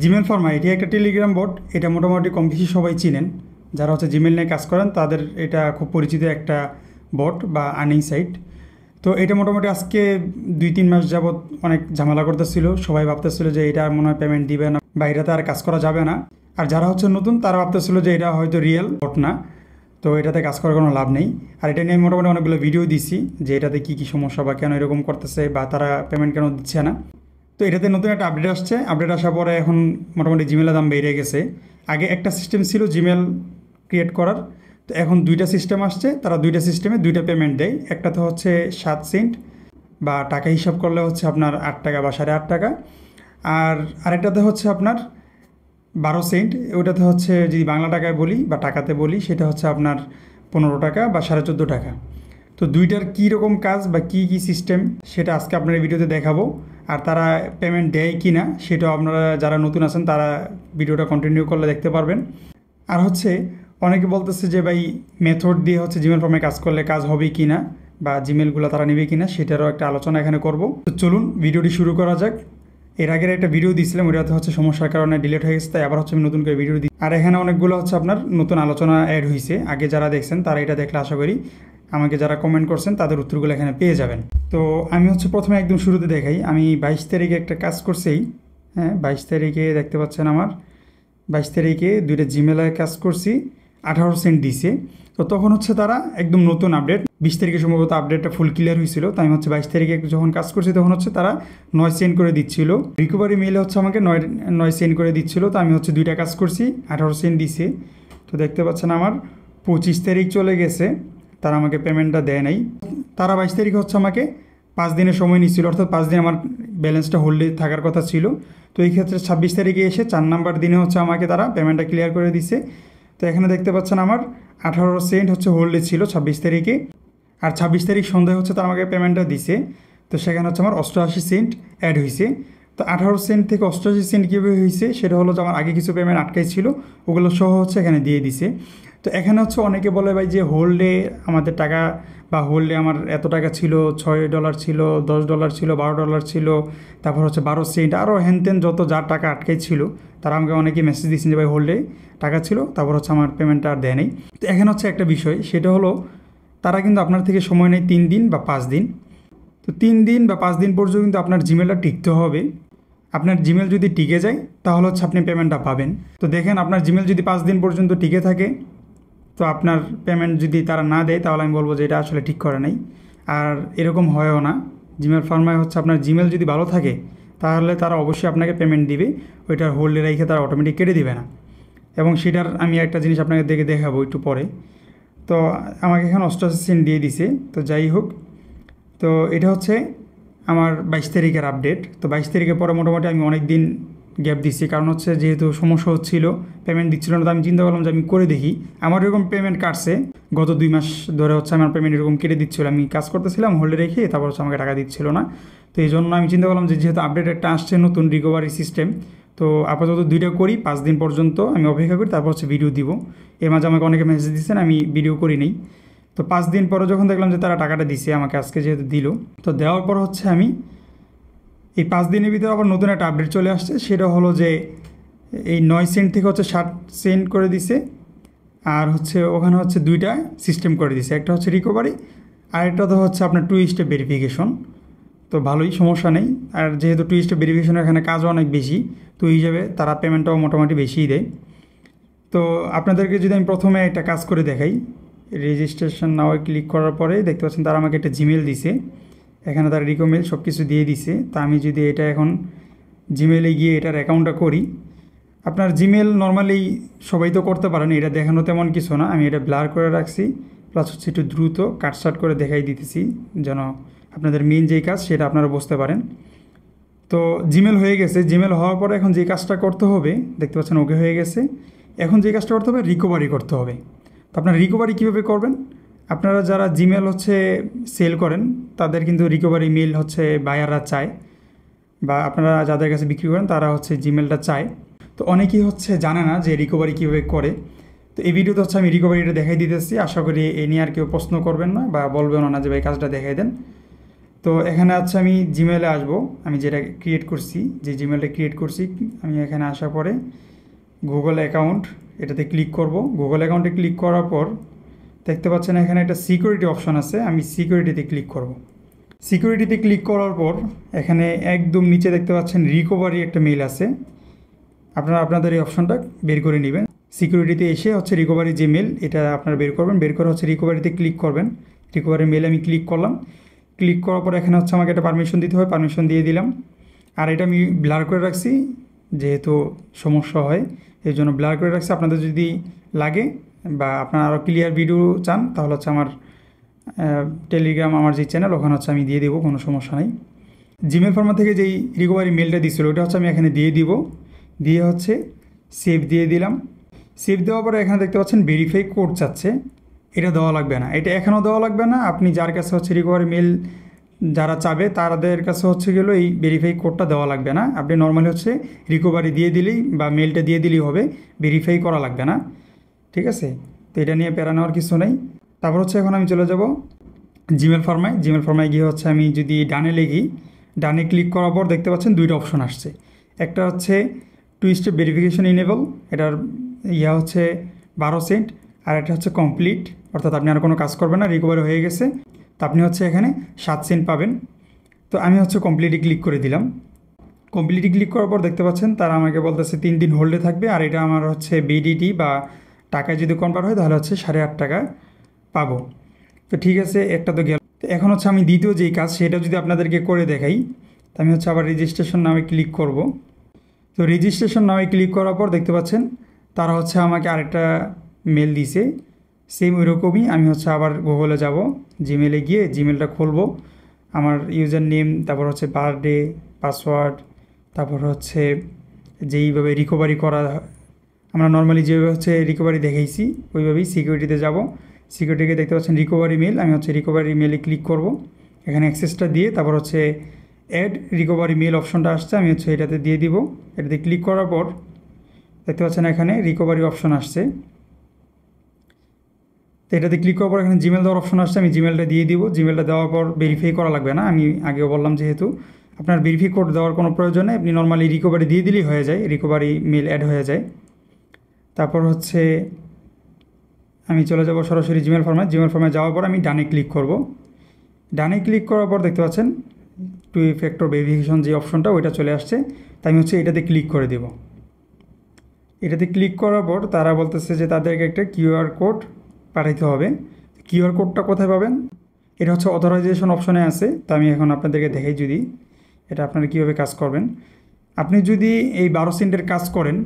Gmail Pharma এটি একটা Telegram বট। এটা মোটামুটি কম বেশি সবাই চিনেন, যারা হচ্ছে জিমেল নিয়ে কাজ করেন তাদের এটা খুব পরিচিত একটা বট বা আর্নিং সাইট। তো এটা মোটামুটি আজকে 2-3 মাস যাবৎ অনেক ঝামেলা করতেছিল। সবাই ভাবতেছিল যে এটা মনে হয় পেমেন্ট দিবে না বা এটাতে আর কাজ করা যাবে না। আর যারা হচ্ছে নতুন তারা ভাবতেছিল যে এটা হয়তো রিয়েল বট না, তো এটাতে কাজ করার কোনো লাভ নেই। আর এটা নিয়ে মোটামুটি অনেকগুলো ভিডিও দিছি যে এটাতে কী কী সমস্যা বা কেন এরকম করতেছে বা তারা পেমেন্ট কেন দিচ্ছে না। তো এটাতে নতুন একটা আপডেট আসছে। আপডেট আসার পরে এখন মোটামুটি জিমেলের দাম বেড়ে গেছে। আগে একটা সিস্টেম ছিল জিমেল ক্রিয়েট করার, তো এখন 2টা সিস্টেম আসছে। তারা 2টা সিস্টেমে 2টা পেমেন্ট দেয়। একটাতে হচ্ছে 7 সেন্ট বা টাকা হিসাব করলে হচ্ছে আপনার 8 টাকা বা 8.5 টাকা, আর আরেকটাতে হচ্ছে আপনার 12 সেন্ট। ওটাতে হচ্ছে যদি বাংলা টাকায় বলি বা টাকাতে বলি সেটা হচ্ছে আপনার 15 টাকা বা 14.5 টাকা। তো দুইটার কী রকম কাজ বা কী কী সিস্টেম সেটা আজকে আপনার এই ভিডিওতে দেখাবো। আর তারা পেমেন্ট দেয় কি না সেটাও আপনারা যারা নতুন আছেন তারা ভিডিওটা কন্টিনিউ করলে দেখতে পারবেন। আর হচ্ছে অনেকে বলতেছে যে ভাই মেথড দিয়ে হচ্ছে জিমেল ফর্মে কাজ করলে কাজ হবে কি না বা জিমেলগুলো তারা নেবে কি না সেটারও একটা আলোচনা এখানে করব। তো চলুন ভিডিওটি শুরু করা যাক। এর আগের একটা ভিডিও দিয়েছিলাম, ওইটাতে হচ্ছে সমস্যার কারণে ডিলিট হয়ে গেছে, তাই আবার হচ্ছে আমি নতুন করে ভিডিও দিই। আর এখানে অনেকগুলো হচ্ছে আপনার নতুন আলোচনা অ্যাড হয়েছে। আগে যারা দেখছেন তারা এটা দেখলে আশা করি আমাকে যারা কমেন্ট করছেন তাদের উত্তরগুলো এখানে পেয়ে যাবেন। তো আমি হচ্ছে প্রথমে একদম শুরুতে দেখাই। আমি 22 তারিখে একটা কাজ করছি। হ্যাঁ, 22 তারিখে দেখতে পাচ্ছেন আমার 22 তারিখে 2টা জিমেলে কাজ করছি, 18 সেন্ট দিছে। তো তখন হচ্ছে তারা একদম নতুন আপডেট 20 তারিখে সম্ভবত আপডেটটা ফুল ক্লিয়ার হয়েছিল। তো আমি হচ্ছে 22 তারিখে যখন কাজ করছি তখন হচ্ছে তারা 9 সেন্ট করে দিচ্ছিল। রিকভারি মেলে হচ্ছে আমাকে 9 সেন্ট করে দিচ্ছিল। তো আমি হচ্ছে 2টা কাজ করছি, 18 সেন্ট দিছে। তো দেখতে পাচ্ছেন আমার 25 তারিখ চলে গেছে, তারা আমাকে পেমেন্টটা দেয় নাই। তারা 22 তারিখে হচ্ছে আমাকে 5 দিনের সময় নিচ্ছিল, অর্থাৎ 5 দিন আমার ব্যালেন্সটা হোল্ডে থাকার কথা ছিল। তো এই ক্ষেত্রে 26 তারিখে এসে 4 নাম্বার দিনে হচ্ছে আমাকে তারা পেমেন্টটা ক্লিয়ার করে দিছে। তো এখানে দেখতে পাচ্ছেন আমার 18 সেন্ট হচ্ছে হোল্ডে ছিল 26 তারিখে, আর 26 তারিখ সন্ধ্যায় হচ্ছে তারা আমাকে পেমেন্টটা দিছে। তো সেখানে হচ্ছে আমার 88 সেন্ট অ্যাড হয়েছে। তো 18 সেন্ট থেকে 88 সেন্ট কীভাবে হয়েছে সেটা হলো যে আমার আগে কিছু পেমেন্ট আটকাই ছিল, ওগুলো সহ হচ্ছে এখানে দিয়ে দিছে। তো এখানে হচ্ছে অনেকে বলে ভাই যে হোল্ডে আমাদের টাকা বা হোল্ডে আমার এত টাকা ছিল, $6 ছিল, $10 ছিল, $12 ছিল, তারপর হচ্ছে 12 সেন্ট, আরও হ্যানতেন যত যার টাকা আটকাই ছিল তারা আমাকে অনেকে মেসেজ দিচ্ছেন যে ভাই হোল্ডে টাকা ছিল, তারপর হচ্ছে আমার পেমেন্টটা আর দেয় নেই। তো এখানে হচ্ছে একটা বিষয়, সেটা হলো তারা কিন্তু আপনার থেকে সময় নেয় 3 দিন বা 5 দিন। তো 3 দিন বা 5 দিন পর্যন্ত কিন্তু আপনার জিমেলটা টিকতে হবে। আপনার জিমেল যদি টিকে যায় তাহলে হচ্ছে আপনি পেমেন্টটা পাবেন। তো দেখেন আপনার জিমেল যদি 5 দিন পর্যন্ত টিকে থাকে, তো আপনার পেমেন্ট যদি তারা না দেয় তাহলে আমি বলবো যে এটা আসলে ঠিক করে নাই। আর এরকম হয়ও না। জিমেল ফার্মায় হচ্ছে আপনার জিমেল যদি ভালো থাকে তাহলে তারা অবশ্যই আপনাকে পেমেন্ট দিবে, ওইটার হোল্ডে রেখে তারা অটোমেটিক কেটে দিবে না। এবং সেটার আমি একটা জিনিস আপনাকে দেখাবো একটু পরে। তো আমাকে এখন 88 সেন্ট দিয়ে দিছে। তো যাই হোক, তো এটা হচ্ছে আমার 22 তারিখের আপডেট। তো 22 তারিখের পরে মোটামুটি আমি অনেক দিন গ্যাপ দিচ্ছি, কারণ হচ্ছে যেহেতু সমস্যা হচ্ছিল, পেমেন্ট দিচ্ছিল না। তো আমি চিন্তা করলাম যে আমি করে দেখি। আমার এরকম পেমেন্ট কাটছে গত 2 মাস ধরে হচ্ছে আমার পেমেন্ট এরকম কেটে দিচ্ছিলো। আমি কাজ করতেছিলাম হোল্ডে রেখে, তারপর হচ্ছে আমাকে টাকা দিচ্ছিল না। তো এই জন্য আমি চিন্তা করলাম যে যেহেতু আপডেট একটা আসছে নতুন রিকভারি সিস্টেম, তো আপাতত 2টা করি, 5 দিন পর্যন্ত আমি অপেক্ষা করি, তারপর হচ্ছে ভিডিও দিব। এর মাঝে আমাকে অনেকে মেসেজ দিচ্ছেন, আমি ভিডিও করি নেই। তো 5 দিন পরে যখন দেখলাম যে তারা টাকাটা দিছে আমাকে, আজকে যেহেতু দিল, তো দেওয়ার পর হচ্ছে আমি এই 5 দিনের ভিতরে আবার নতুন একটা আপডেট চলে আসছে। সেটা হলো যে এই 9 সেন্ট থেকে হচ্ছে 60 সেন্ট করে দিছে। আর হচ্ছে ওখানে হচ্ছে 2টা সিস্টেম করে দিছে, একটা হচ্ছে রিকভারি আর একটা তো হচ্ছে আপনার 2 স্টেপ ভেরিফিকেশন। তো ভালোই, সমস্যা নেই। আর যেহেতু 2 স্টেপ ভেরিফিকেশনের এখানে কাজও অনেক বেশি, তো এই হিসাবে তারা পেমেন্টটাও মোটামুটি বেশিই দেয়। তো আপনাদেরকে যদি আমি প্রথমে একটা কাজ করে দেখাই, রেজিস্ট্রেশন নাও ক্লিক করার পরে দেখতে পাচ্ছেন তারা আমাকে একটা জিমেল দিছে। এখানে তার রিকমেল সব কিছু দিয়ে দিছে। তা আমি যদি এটা এখন জিমেলে গিয়ে এটার অ্যাকাউন্টটা করি, আপনার জিমেল নর্মালি সবাই তো করতে পারেন, এটা দেখানো তেমন কিছু না। আমি এটা ব্লার করে রাখছি, প্লাস হচ্ছে একটু দ্রুত কাটসাট করে দেখাই দিতেছি যেন আপনাদের মেন যেই কাজ সেটা আপনারা বুঝতে পারেন। তো জিমেল হয়ে গেছে। জিমেল হওয়ার পরে এখন যে কাজটা করতে হবে দেখতে পাচ্ছেন ওকে হয়ে গেছে। এখন যে কাজটা করতে হবে রিকভারি করতে হবে। তো আপনার রিকভারি কীভাবে করবেন, আপনারা যারা জিমেল হচ্ছে সেল করেন তাদের কিন্তু রিকভারি মেল হচ্ছে বায়াররা চায়, বা আপনারা যাদের কাছে বিক্রি করেন তারা হচ্ছে জিমেলটা চায়। তো অনেকেই হচ্ছে জানে না যে রিকভারি কীভাবে করে। তো এই ভিডিওতে হচ্ছে আমি রিকভারিটা দেখাই দিতেছি। আশা করি এ নিয়ে আর কেউ প্রশ্ন করবেন না বা বলবেন না যে ভাই কাজটা দেখাই দেন। তো এখানে আছে আমি জিমেলে আসবো, আমি যেটা ক্রিয়েট করছি, যে জিমেলটা ক্রিয়েট করছি, আমি এখানে আসার পরে গুগল অ্যাকাউন্ট এটাতে ক্লিক করব। গুগল অ্যাকাউন্টে ক্লিক করার পর দেখতে পাচ্ছেন এখানে একটা সিকিউরিটি অপশন আছে, আমি সিকিউরিটিতে ক্লিক করব। সিকিউরিটিতে ক্লিক করার পর এখানে একদম নিচে দেখতে পাচ্ছেন রিকভারি একটা মেইল আছে, আপনারা আপনাদের এই অপশনটা বের করে নেবেন। সিকিউরিটিতে এসে হচ্ছে রিকভারি যে মেল এটা আপনারা বের করবেন, বের করে হচ্ছে রিকভারিতে ক্লিক করবেন। রিকভারি মেলে আমি ক্লিক করলাম, ক্লিক করার পর এখানে হচ্ছে আমাকে একটা পারমিশন দিতে হবে, পারমিশন দিয়ে দিলাম। আর এটা আমি ব্লার করে রাখছি, যেহেতু সমস্যা হয় এই জন্য ব্লার করে রাখছি। আপনাদের যদি লাগে বা আপনারা আরও ক্লিয়ার ভিডিও চান তাহলে হচ্ছে আমার টেলিগ্রাম, আমার যে চ্যানেল, ওখানে হচ্ছে আমি দিয়ে দেবো, কোনো সমস্যা নাই। জিমেল ফর্মা থেকে যেই রিকভারি মেলটা দিচ্ছিলো ওটা হচ্ছে আমি এখানে দিয়ে দিব, দিয়ে হচ্ছে সেভ দিয়ে দিলাম। সেভ দেওয়ার পরে এখানে দেখতে পাচ্ছেন ভেরিফাই কোড চাচ্ছে, এটা দেওয়া লাগবে না, এটা এখনও দেওয়া লাগবে না। আপনি যার কাছে হচ্ছে রিকভারি মেল যারা চাবে তাদের কাছে হচ্ছে গেলো এই ভেরিফাই কোডটা দেওয়া লাগবে না। আপনি নর্মালি হচ্ছে রিকভারি দিয়ে দিলেই বা মেলটা দিয়ে দিলেই হবে, ভেরিফাই করা লাগবে না, ঠিক আছে? তো এটা নিয়ে প্যারা নেওয়ার কিছু নেই। তারপর হচ্ছে এখন আমি চলে যাব জিমেল ফর্মায়। জিমেল ফর্মায় গিয়ে হচ্ছে আমি যদি ডানে লিখি, ডানে ক্লিক করার পর দেখতে পাচ্ছেন দুইটা অপশন আসছে। একটা হচ্ছে 2 স্টেপ ভেরিফিকেশন ইনেবল, এটার হচ্ছে 12 সেন্ট, আর এটা হচ্ছে কমপ্লিট, অর্থাৎ আপনি আর কোনো কাজ করবেন না, রিকভারি হয়ে গেছে, তো আপনি হচ্ছে এখানে 7 সেন্ট পাবেন। তো আমি হচ্ছে কমপ্লিটে ক্লিক করে দিলাম। কমপ্লিটে ক্লিক করার পর দেখতে পাচ্ছেন তারা আমাকে বলতেছে 3 দিন হোল্ডে থাকবে, আর এটা আমার হচ্ছে বিডিটি বা টাকায় যদি কনভার্ট হয় তাহলে হচ্ছে 8.5 টাকা পাবো। তো ঠিক আছে, একটা তো গেল। তো এখন হচ্ছে আমি দ্বিতীয় যেই কাজ সেটা যদি আপনাদেরকে করে দেখাই, তো আমি হচ্ছে আবার রেজিস্ট্রেশন নামে ক্লিক করব। তো রেজিস্ট্রেশন নামে ক্লিক করার পর দেখতে পাচ্ছেন তারা হচ্ছে আমাকে আরেকটা মেল দিছে, সেম ওইরকমই। আমি হচ্ছে আবার গুগলে যাব, জিমেলে গিয়ে জিমেলটা খুলবো, আমার ইউজার নেম, তারপর হচ্ছে বার্থডে, পাসওয়ার্ড, তারপর হচ্ছে যেইভাবে রিকভারি করা আমরা নর্মালি যেভাবে হচ্ছে রিকভারি দেখাইছি ওইভাবেই সিকিউরিটিতে যাব। সিকিউরিটিকে দেখতে পাচ্ছেন রিকভারি মেল, আমি হচ্ছে রিকভারি মেলে ক্লিক করব, এখানে অ্যাক্সেসটা দিয়ে তারপর হচ্ছে অ্যাড রিকভারি মেল অপশনটা আসছে, আমি হচ্ছে এটাতে দিয়ে দিব। এটাতে ক্লিক করার পর দেখতে পাচ্ছেন এখানে রিকভারি অপশন আসছে। তো এটাতে ক্লিক করার পর এখানে জিমেল দেওয়ার অপশন আসছে, আমি জিমেলটা দিয়ে দিব। জিমেলটা দেওয়ার পর ভেরিফাই করা লাগবে না, আমি আগেও বললাম যেহেতু আপনার ভেরিফাই কোড দেওয়ার কোনো প্রয়োজন নেই, আপনি নর্মালি রিকভারি দিয়ে দিলেই হয়ে যায়, রিকভারি মেল অ্যাড হয়ে যায়। তারপর হচ্ছে আমি চলে যাব সরাসরি জিমেল ফর্মে। জিমেল ফর্মে যাওয়ার পর আমি ডানে ক্লিক করব। ডানে ক্লিক করার পর দেখতে পাচ্ছেন 2 ফ্যাক্টর ভেরিফিকেশন যে অপশনটা ওইটা চলে আসছে, তাই আমি হচ্ছে এটাতে ক্লিক করে দেব। এটাতে ক্লিক করার পর তারা বলতেছে যে তাদেরকে একটা কিউআর কোড পাঠাইতে হবে। কিউআর কোডটা কোথায় পাবেন? এটা হচ্ছে অথরাইজেশন অপশনে আছে। তো আমি এখন আপনাদেরকে দেখাই যদি এটা আপনারা কীভাবে কাজ করবেন। আপনি যদি এই 12 সেন্টের কাজ করেন,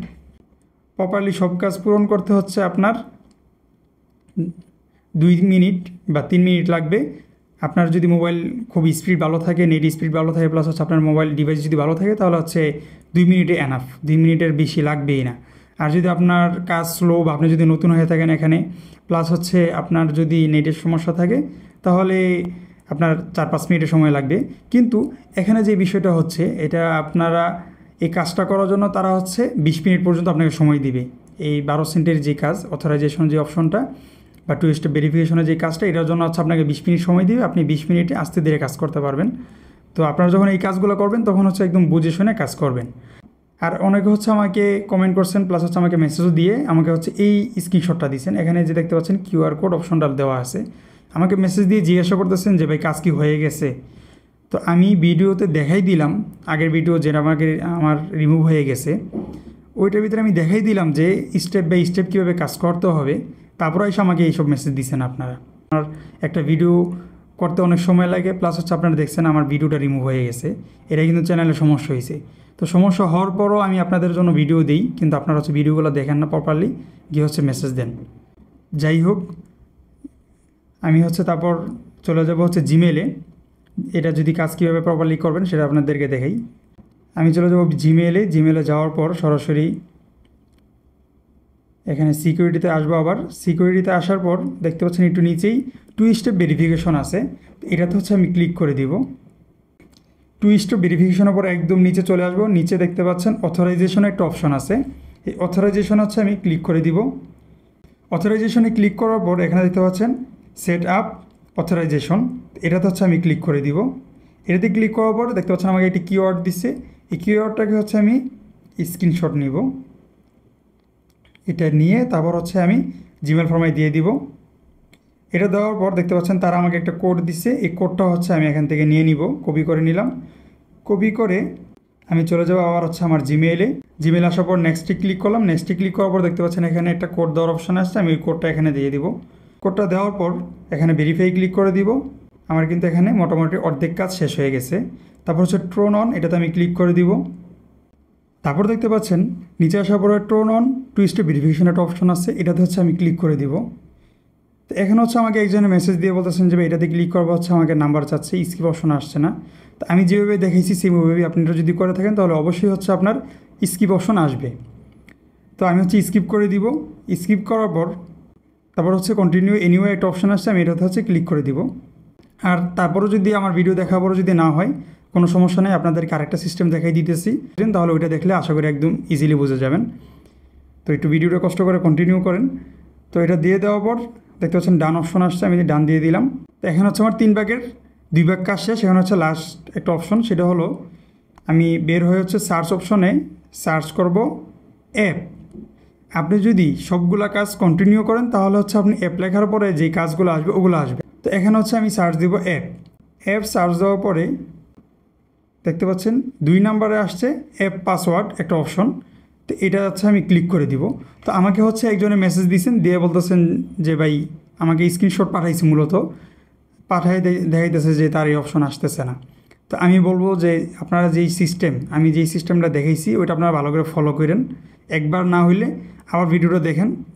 প্রপারলি সব কাজ পূরণ করতে হচ্ছে আপনার 2 মিনিট বা 3 মিনিট লাগবে। আপনার যদি মোবাইল খুব স্পিড ভালো থাকে, নেট স্পিড ভালো থাকে, প্লাস হচ্ছে আপনার মোবাইল ডিভাইস যদি ভালো থাকে তাহলে হচ্ছে 2 মিনিটে এনাফ, 2 মিনিটের বেশি লাগবেই না। আর যদি আপনার কাজ স্লো বা আপনি যদি নতুন হয়ে থাকেন এখানে, প্লাস হচ্ছে আপনার যদি নেটের সমস্যা থাকে তাহলে আপনার 4-5 মিনিটের সময় লাগবে। কিন্তু এখানে যে বিষয়টা হচ্ছে এটা আপনারা এই কাজটা করার জন্য তারা হচ্ছে 20 মিনিট পর্যন্ত আপনাকে সময় দিবে। এই 12 সেন্টের যে কাজ, অথরাইজেশন যে অপশনটা বা 2 স্টেপ ভেরিফিকেশনের যে কাজটা, এটার জন্য হচ্ছে আপনাকে 20 মিনিট সময় দিবে, আপনি 20 মিনিটে আস্তে ধীরে কাজ করতে পারবেন। তো আপনারা যখন এই কাজগুলো করবেন তখন হচ্ছে একদম বুঝে শুনে কাজ করবেন। আর অনেকে হচ্ছে আমাকে কমেন্ট করছেন, প্লাস হচ্ছে আমাকে মেসেজও দিয়ে আমাকে হচ্ছে এই স্ক্রিনশটটা দিয়েছেন, এখানে যে দেখতে পাচ্ছেন কিউআর কোড অপশনটা দেওয়া আছে, আমাকে মেসেজ দিয়ে জিজ্ঞাসা করতেছেন যে ভাই কাজ কি হয়ে গেছে। তো আমি ভিডিওতে দেখাই দিলাম, আগের ভিডিও যেটা আমার রিমুভ হয়ে গেছে ওইটার ভিতরে আমি দেখাই দিলাম যে স্টেপ বাই স্টেপ কীভাবে কাজ করতে হবে। তারপরে এসে আমাকে এইসব মেসেজ দিচ্ছেন আপনারা। আমার একটা ভিডিও করতে অনেক সময় লাগে, প্লাস হচ্ছে আপনারা দেখছেন আমার ভিডিওটা রিমুভ হয়ে গেছে, এটা কিন্তু চ্যানেলে সমস্যা হয়েছে। তো সমস্যা হওয়ার পরও আমি আপনাদের জন্য ভিডিও দিই, কিন্তু আপনারা হচ্ছে ভিডিওগুলো দেখেন না প্রপারলি, গিয়ে হচ্ছে মেসেজ দেন। যাই হোক, আমি হচ্ছে তারপর চলে যাব হচ্ছে জিমেলে। এটা যদি কাজ কীভাবে প্রপারলি করবেন সেটা আপনাদেরকে দেখাই। আমি চলে যাব জিমেলে। জিমেলে যাওয়ার পর সরাসরি এখানে সিকিউরিটিতে আসবো। আবার সিকিউরিটিতে আসার পর দেখতে পাচ্ছেন একটু নিচেই 2 স্টেপ ভেরিফিকেশন আছে, এটাতে হচ্ছে আমি ক্লিক করে দিব। 2 স্টেপ ভেরিফিকেশনের পর একদম নিচে চলে আসবো। নিচে দেখতে পাচ্ছেন অথরাইজেশনের একটা অপশন আছে, এই অথরাইজেশন হচ্ছে আমি ক্লিক করে দিব। অথরাইজেশনে ক্লিক করার পর এখানে দেখতে পাচ্ছেন সেট আপ অথরাইজেশন, এটাতে হচ্ছে আমি ক্লিক করে দিব। এটাতে ক্লিক করার পর দেখতে পাচ্ছেন আমাকে একটি কিওয়ার্ড দিচ্ছে। এই কিওয়ার্ডটাকে হচ্ছে আমি স্ক্রিনশট নিব, এটা নিয়ে তারপর হচ্ছে আমি জিমেল ফর্মে দিয়ে দিব। এটা দেওয়ার পর দেখতে পাচ্ছেন তারা আমাকে একটা কোড দিচ্ছে, এই কোডটা হচ্ছে আমি এখান থেকে নিয়ে নিব, কপি করে নিলাম। কপি করে আমি চলে যাবো আবার হচ্ছে আমার জিমেইলে। জিমেইল আসার পর নেক্সটে ক্লিক করলাম। নেক্সটে ক্লিক করার পর দেখতে পাচ্ছেন এখানে একটা কোড দেওয়ার অপশান আসছে, আমি ওই কোডটা এখানে দিয়ে দিব। কোডটা দেওয়ার পর এখানে ভেরিফাই ক্লিক করে দিব। আমার কিন্তু এখানে মোটামুটি অর্ধেক কাজ শেষ হয়ে গেছে। তারপর হচ্ছে ট্রোন অন, এটাতে আমি ক্লিক করে দিব। তারপর দেখতে পাচ্ছেন নিচে আসার পরে turn on two step verification একটা অপশন আছে, এটাতে হচ্ছে আমি ক্লিক করে দিব। তো এখানে হচ্ছে আমাকে একজনের মেসেজ দিয়ে বলতেছেন যে এটাতে ক্লিক করবো হচ্ছে আমাকে নাম্বার চাচ্ছে, স্কিপ অপশন আসছে না। তো আমি যেভাবে দেখেছি সেইভাবে আপনারা যদি করে থাকেন তাহলে অবশ্যই হচ্ছে আপনার স্কিপ অপশন আসবে। তো আমি হচ্ছে স্কিপ করে দিব। স্কিপ করার পর তারপর হচ্ছে কন্টিনিউ এনিওয়ে একটা অপশন আসছে, আমি এটাতে হচ্ছে ক্লিক করে দিব। আর তারপরও যদি আমার ভিডিও দেখার পরও যদি না হয় কোনো সমস্যা নেই, আপনাদেরকে আরেকটা সিস্টেম দেখাই দিতেছি, তাহলে ওইটা দেখলে আশা করি একদম ইজিলি বুঝে যাবেন। তো একটু ভিডিওটা কষ্ট করে কন্টিনিউ করেন। তো এটা দিয়ে দেওয়ার পর দেখতে পাচ্ছেন ডান অপশন আসছে, আমি ডান দিয়ে দিলাম। তো এখানে হচ্ছে আমার 3 ভাগের 2 ভাগ কাজ শেষ। এখানে হচ্ছে লাস্ট একটা অপশন, সেটা হলো আমি বের হয়ে হচ্ছে সার্চ অপশনে সার্চ করব অ্যাপ। আপনি যদি সবগুলা কাজ কন্টিনিউ করেন তাহলে হচ্ছে আপনি অ্যাপ লেখার পরে যেই কাজগুলো আসবে ওগুলো আসবে। তো এখানে হচ্ছে আমি সার্চ দিব অ্যাপ। অ্যাপ সার্চ দেওয়ার পরে দেখতে পাচ্ছেন 2 নম্বরে আসছে অ্যাপ পাসওয়ার্ড একটা অপশন। তো এটা হচ্ছে আমি ক্লিক করে দিব। তো আমাকে হচ্ছে একজনে মেসেজ দিয়েছেন, দিয়ে বলতেছেন যে ভাই আমাকে স্ক্রিনশট পাঠাইছে, মূলত পাঠাই দেখাইতেছে যে তার এই অপশন আসতেছে না। তো আমি বলবো যে আপনারা আমি যেই সিস্টেমটা দেখাইছি ওইটা আপনারা ভালো করে ফলো করেন। একবার না হইলে আবার ভিডিওটা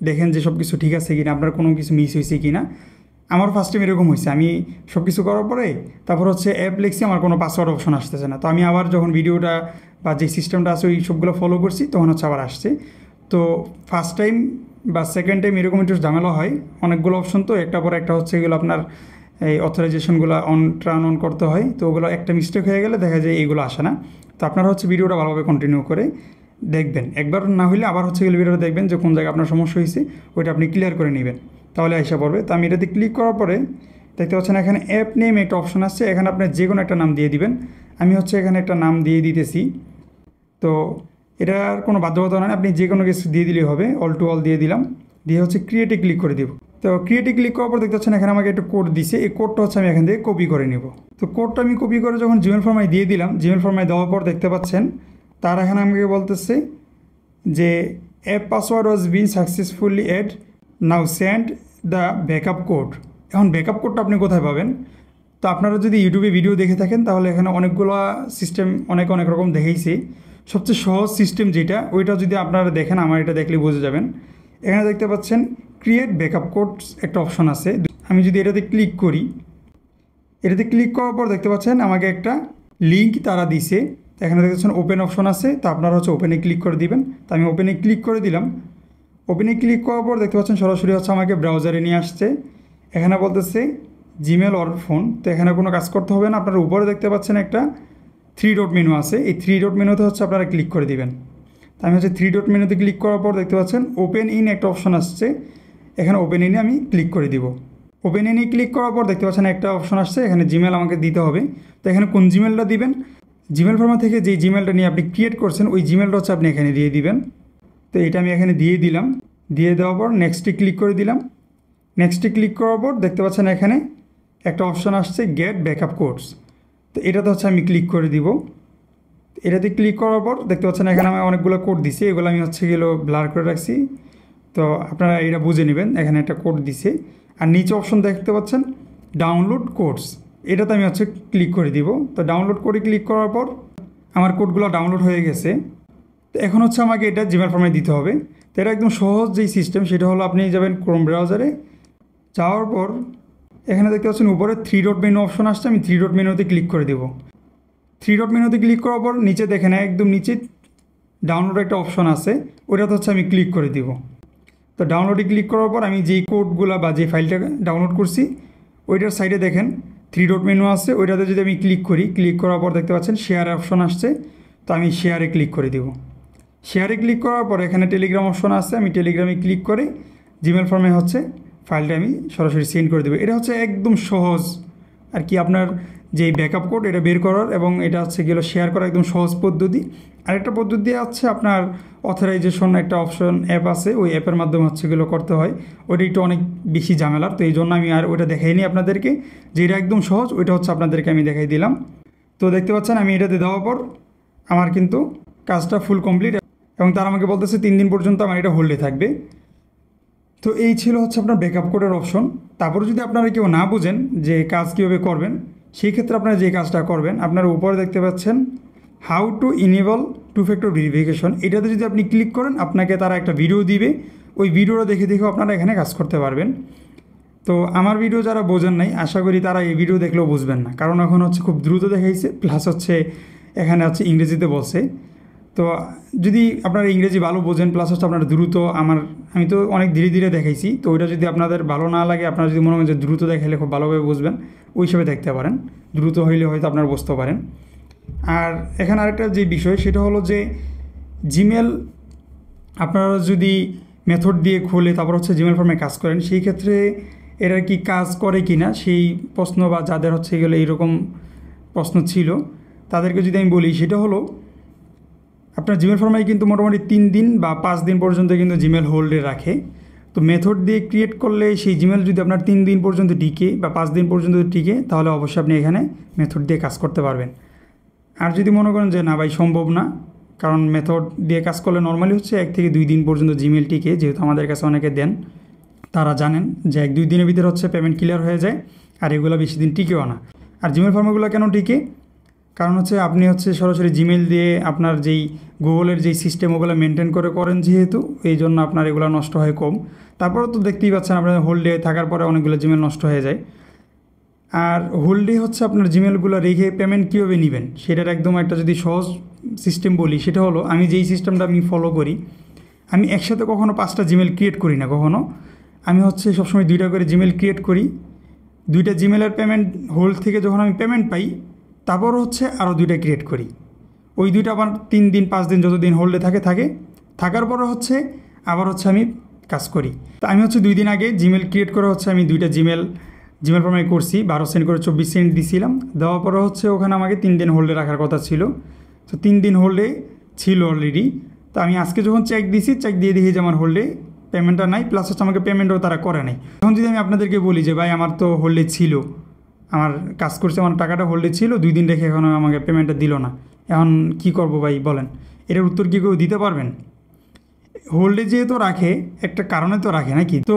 দেখেন যে সব কিছু ঠিক আছে কিনা, আপনার কোনো কিছু মিস হয়েছে কিনা। আমার ফার্স্ট টাইম এরকম হয়েছে, আমি সব কিছু করার পরে তারপর হচ্ছে অ্যাপ লিখছি, আমার কোনো পাসওয়ার্ড অপশন আসতেছে না। তো আমি আবার যখন ভিডিওটা বা যে সিস্টেমটা আছে ওই সবগুলো ফলো করছি তখন হচ্ছে আবার আসছে। তো ফার্স্ট টাইম বা সেকেন্ড টাইম এরকম একটু ঝামেলা হয়, অনেকগুলো অপশন তো একটা পর একটা হচ্ছে এগুলো আপনার এই অথরাইজেশনগুলো টার্ন অন করতে হয়। তো ওগুলো একটা মিস্টেক হয়ে গেলে দেখা যায় এইগুলো আসে না। তো আপনারা হচ্ছে ভিডিওটা ভালোভাবে কন্টিনিউ করে দেখবেন, একবার না হইলে আবার হচ্ছে এগুলো ভিডিওটা দেখবেন যে কোন জায়গায় আপনার সমস্যা হয়েছে ওইটা আপনি ক্লিয়ার করে নেবেন, তাহলে আইসা পড়বে। তো আমি এটাতে ক্লিক করার পরে দেখতে পাচ্ছেন এখানে অ্যাপ নেম একটা অপশন আসছে, এখানে আপনি যে কোনো একটা নাম দিয়ে দিবেন। আমি হচ্ছে এখানে একটা নাম দিয়ে দিতেছি। তো এটার কোনো বাধ্যবাধকতা নয়, আপনি যে কোনো কিছু দিয়ে দিলেই হবে। অল টু অল দিয়ে দিলাম, দিয়ে হচ্ছে ক্রিয়েটে ক্লিক করে দিব। তো ক্রিয়েটে ক্লিক করার পর দেখতে পাচ্ছেন এখানে আমাকে একটা কোড দিছে, এই কোডটা হচ্ছে আমি এখান থেকে কপি করে নেব। তো কোডটা আমি কপি করে যখন জিমেল ফর্মায় দিয়ে দিলাম, জিমেল ফর্মায় দেওয়ার পর দেখতে পাচ্ছেন তার এখানে আমাকে বলতেছে যে app password was been successfully add, now send the backup code. এখন ব্যাকআপ কোডটা আপনি কোথায় পাবেন? তো আপনারা যদি ইউটিউবে ভিডিও দেখে থাকেন তাহলে এখানে অনেকগুলো সিস্টেম অনেক রকম দেখাইছি। সবচেয়ে সহজ সিস্টেম যেটা, ওইটা যদি আপনারা দেখেন, আমার এটা দেখলে বুঝে যাবেন। এখানে দেখতে পাচ্ছেন ক্রিয়েট ব্যাকআপ কোডস একটা অপশন আছে, আমি যদি এটাতে ক্লিক করি, এটাতে ক্লিক করার পর দেখতে পাচ্ছেন আমাকে একটা লিঙ্ক তারা দিছে। এখানে দেখতে পাচ্ছেন ওপেন অপশন আছে, তো আপনারা হচ্ছে ওপেনে ক্লিক করে দিবেন। তো আমি ওপেনে ক্লিক করে দিলাম। ওপেনে ক্লিক করার পর দেখতে পাচ্ছেন সরাসরি হচ্ছে আমাকে ব্রাউজারে নিয়ে আসছে। এখানে বলতেছে জিমেল অর ফোন। তো এখানে কোনো কাজ করতে হবে না, আপনারা উপরে দেখতে পাচ্ছেন একটা 3 ডট মেনু আছে, এই 3 ডট মেনুতে হচ্ছে আপনারা ক্লিক করে দিবেন। তো আমি হচ্ছে 3 ডট মেনুতে ক্লিক করার পর দেখতে পাচ্ছেন ওপেন ইন একটা অপশন আসছে, এখানে ওপেন ইনে আমি ক্লিক করে দিব। ওপেন ইনে ক্লিক করার পর দেখতে পাচ্ছেন একটা অপশন আসছে, এখানে জিমেল আমাকে দিতে হবে। তো এখানে কোন জিমেলটা দিবেন, জিমেল ফর্মা থেকে যেই জিমেলটা নিয়ে আপনি ক্রিয়েট করছেন ওই জিমেলটা হচ্ছে আপনি এখানে দিয়ে দিবেন। তো এটা আমি এখানে দিয়ে দিলাম, দিয়ে দেওয়ার পর নেক্সটে ক্লিক করে দিলাম। নেক্সটে ক্লিক করার পর দেখতে পাচ্ছেন এখানে একটা অপশন আসছে গেট ব্যাকআপ কোডস। তো এটাতে হচ্ছে আমি ক্লিক করে দিব। এটাতে ক্লিক করার পর দেখতে পাচ্ছেন এখানে আমি অনেকগুলো কোড দিছি, এগুলো আমি হচ্ছে ব্লার করে রাখছি। তো আপনারা এটা বুঝে নেবেন, এখানে একটা কোড দিছে। আর নিচে অপশন দেখতে পাচ্ছেন ডাউনলোড কোডস, এটাতে আমি হচ্ছে ক্লিক করে দিব। তো ডাউনলোড করে ক্লিক করার পর আমার কোডগুলো ডাউনলোড হয়ে গেছে। তো এখন হচ্ছে আমাকে এটা জিমেল ফর্মে দিতে হবে। তো এটা একদম সহজ যেই সিস্টেম, সেটা হলো আপনি যাবেন ক্রোম ব্রাউজারে, যাওয়ার পর এখানে দেখতে পাচ্ছেন উপরে 3 ডট মেনু অপশন আসছে, আমি 3 ডট মেনুতে ক্লিক করে দেব। 3 ডট মেনুতে ক্লিক করার পর নিচে দেখেন একদম নিচে ডাউনলোড একটা অপশন আছে, ওইটাতে হচ্ছে আমি ক্লিক করে দিব। তো ডাউনলোডে ক্লিক করার পর আমি যেই কোডগুলো বা যে ফাইলটা ডাউনলোড করছি ওইটার সাইডে দেখেন 3 ডট মেনু আছে, ওইটাতে যদি আমি ক্লিক করি, ক্লিক করার পর দেখতে পাচ্ছেন শেয়ার অপশন আসছে। তো আমি শেয়ারে ক্লিক করে দিব। শেয়ারে ক্লিক করার পর এখানে টেলিগ্রাম অপশন আছে, আমি টেলিগ্রামে ক্লিক করে জিমেল ফর্মে হচ্ছে ফাইলটা আমি সরাসরি সেন্ড করে দেবো। এটা হচ্ছে একদম সহজ আর কি, আপনার যে ব্যাকআপ কোড এটা বের করার এবং এটা হচ্ছে গেলো শেয়ার করার একদম সহজ পদ্ধতি। আরেকটা পদ্ধতি আছে আপনার অথরাইজেশন একটা অপশন অ্যাপ আছে, ওই অ্যাপের মাধ্যমে হচ্ছে গেলো করতে হয়, ওইটা একটু অনেক বেশি ঝামেলার, তো এই জন্য আমি আর ওইটা দেখাইনি আপনাদেরকে। যে এটা একদম সহজ ওইটা হচ্ছে আপনাদেরকে আমি দেখাই দিলাম। তো দেখতে পাচ্ছেন আমি এটাতে দেওয়ার পর আমার কিন্তু কাজটা ফুল কমপ্লিট এবং তারা আমাকে বলতেছে 3 দিন পর্যন্ত আমার এটা হোল্ডে থাকবে। তো এই ছিল হচ্ছে আপনার ব্যাকআপ কোডের অপশন। তারপরে যদি আপনারা কেউ না বুঝেন যে কাজ কীভাবে করবেন, সেই ক্ষেত্রে আপনারা যে কাজটা করবেন, আপনারা উপরে দেখতে পাচ্ছেন how to enable 2 factor verification, এটাতে যদি আপনি ক্লিক করেন আপনাকে তারা একটা ভিডিও দিবে, ওই ভিডিওটা দেখে দেখেও আপনারা এখানে কাজ করতে পারবেন। তো আমার ভিডিও যারা বোঝেন নাই আশা করি তারা এই ভিডিও দেখলেও বুঝবেন না, কারণ এখন হচ্ছে খুব দ্রুত দেখাইছে, প্লাস হচ্ছে এখানে হচ্ছে ইংরেজিতে বলছে। তো যদি আপনারা ইংরেজি ভালো বোঝেন প্লাস হচ্ছে আপনারা দ্রুত, আমি তো অনেক ধীরে ধীরে দেখাইছি, তো ওইটা যদি আপনাদের ভালো না লাগে, আপনারা যদি মনে করেন যে দ্রুত দেখাইলে খুব ভালোভাবে বুঝবেন, ওই হিসেবে দেখতে পারেন, দ্রুত হইলে হয়তো আপনারা বুঝতে পারেন। আর এখানে আরেকটা যে বিষয় সেটা হলো যে জিমেল আপনারা যদি মেথড দিয়ে খুলে তারপর হচ্ছে জিমেল ফর্মে কাজ করেন, সেই ক্ষেত্রে এরা কি কাজ করে কি না সেই প্রশ্ন, বা যাদের হচ্ছে গেলে এইরকম প্রশ্ন ছিল তাদেরকে যদি আমি বলি, সেটা হলো আপনার জিমেল ফর্মে কিন্তু মোটামুটি 3 দিন বা 5 দিন পর্যন্ত কিন্তু জিমেল হোল্ডে রাখে। তো মেথড দিয়ে ক্রিয়েট করলে সেই জিমেল যদি আপনার 3 দিন পর্যন্ত টিকে বা 5 দিন পর্যন্ত টিকে, তাহলে অবশ্যই আপনি এখানে মেথড দিয়ে কাজ করতে পারবেন। আর যদি মনে করেন যে না ভাই সম্ভব না, কারণ মেথড দিয়ে কাজ করলে নর্মালি হচ্ছে 1 থেকে 2 দিন পর্যন্ত জিমেল টিকে, যেহেতু আমাদের কাছে অনেকে দেন, তারা জানেন যে 1-2 দিনের ভিতরে হচ্ছে পেমেন্ট ক্লিয়ার হয়ে যায়, আর এগুলো বেশি দিন টিকেও না। আর জিমেল ফর্মগুলো কেন টিকে, কারণ হচ্ছে আপনি হচ্ছে সরাসরি জিমেল দিয়ে আপনার যেই গুগলের যেই সিস্টেম ওগুলো মেনটেন করেন, যেহেতু এই জন্য আপনার এগুলো নষ্ট হয় কম। তারপরে তো দেখতেই পাচ্ছেন আপনার হোল্ডে থাকার পরে অনেকগুলো জিমেল নষ্ট হয়ে যায়। আর হোল্ডে হচ্ছে আপনার জিমেলগুলো রেখে পেমেন্ট কীভাবে নেবেন সেটার একদম একটা যদি সহজ সিস্টেম বলি, সেটা হলো আমি যেই সিস্টেমটা আমি ফলো করি, আমি একসাথে কখনও 5টা জিমেল ক্রিয়েট করি না, কখনো আমি হচ্ছে সবসময় 2টা করে জিমেল ক্রিয়েট করি। 2টা জিমেলের পেমেন্ট হোল্ড থেকে যখন আমি পেমেন্ট পাই, তারপর হচ্ছে আরও 2টা ক্রিয়েট করি। ওই 2টা আবার 3 দিন 5 দিন যতদিন হোল্ডে থাকার পরে হচ্ছে আবার হচ্ছে আমি কাজ করি। তো আমি হচ্ছে 2 দিন আগে জিমেল ক্রিয়েট করে হচ্ছে আমি 2টা জিমেল ফর্মে করছি, 12 সেন্ট করে 24 সেন্ট দিছিলাম। দেওয়ার পরে হচ্ছে ওখানে আমাকে 3 দিন হোল্ডে রাখার কথা ছিল, তো 3 দিন হোল্ডে ছিল অলরেডি। তো আমি আজকে যখন চেক দিয়ে দেখি যে আমার হোল্ডে পেমেন্টটা নাই, প্লাস হচ্ছে আমাকে পেমেন্টও তারা করে নাই। তখন যদি আমি আপনাদেরকে বলি যে ভাই আমার তো হোল্ডে ছিল, আমার কাজ করছে, আমার টাকাটা হোল্ডে ছিল, 2 দিন রেখে এখনও আমাকে পেমেন্টটা দিল না, এখন কি করব ভাই বলেন? এটার উত্তর কি কেউ দিতে পারবেন? হোল্ডে যেহেতু রাখে একটা কারণে তো রাখে নাকি, তো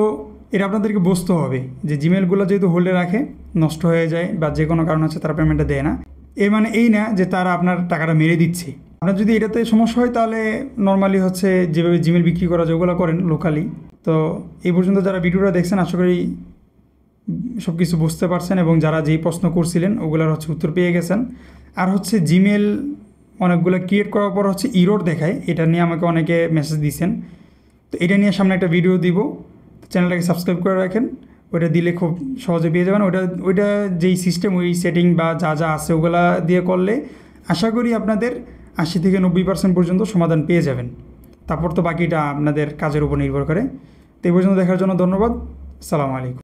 এটা আপনাদেরকে বুঝতে হবে যে জিমেলগুলো যেহেতু হোল্ডে রাখে, নষ্ট হয়ে যায় বা যে কোনো কারণ হচ্ছে তারা পেমেন্টটা দেয় না, এর মানে এই না যে তারা আপনার টাকাটা মেরে দিচ্ছে। আপনার যদি এটাতে সমস্যা হয় তাহলে নর্মালি হচ্ছে যেভাবে জিমেল বিক্রি করা যায় ওগুলো করেন লোকালি। তো এই পর্যন্ত যারা ভিডিওটা দেখছেন আশা করি সব কিছু বুঝতে পারছেন এবং যারা যেই প্রশ্ন করছিলেন ওগুলোর হচ্ছে উত্তর পেয়ে গেছেন। আর হচ্ছে জিমেল অনেকগুলো ক্রিয়েট করার পর হচ্ছে ইরোর দেখায়, এটা নিয়ে আমাকে অনেকে মেসেজ দিয়েছেন, তো এটা নিয়ে সামনে একটা ভিডিও দিব, চ্যানেলটাকে সাবস্ক্রাইব করে রাখেন, ওইটা দিলে খুব সহজে পেয়ে যাবেন। ওইটা যেই সিস্টেম, ওই সেটিং বা যা আছে ওগুলা দিয়ে করলে আশা করি আপনাদের 80 থেকে 90% পর্যন্ত সমাধান পেয়ে যাবেন। তারপর তো বাকিটা আপনাদের কাজের উপর নির্ভর করে। তো এই পর্যন্ত দেখার জন্য ধন্যবাদ। আসসালামু আলাইকুম।